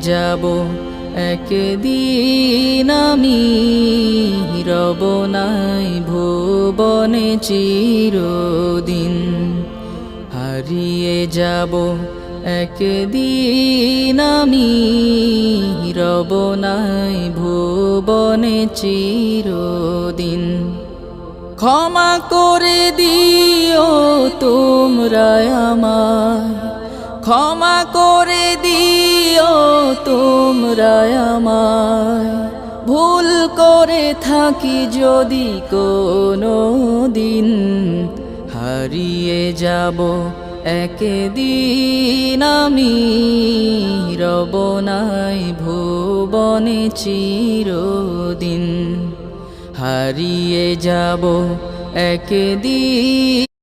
যাব একদিন আমি, রব নাই ভুবনে চিরদিন। হারিয়ে যাব একদিন আমি, রব নাই ভুবনে চিরদিন। ক্ষমা করে দিও তোমরা আমায়, ক্ষমা করে দিও তোমরা আমায়, ভুল করে থাকি যদি কোনো দিন। হারিয়ে যাব একদিন আমি, রব নাই ভুবনে চিরদিন। হারিয়ে যাব একদিন।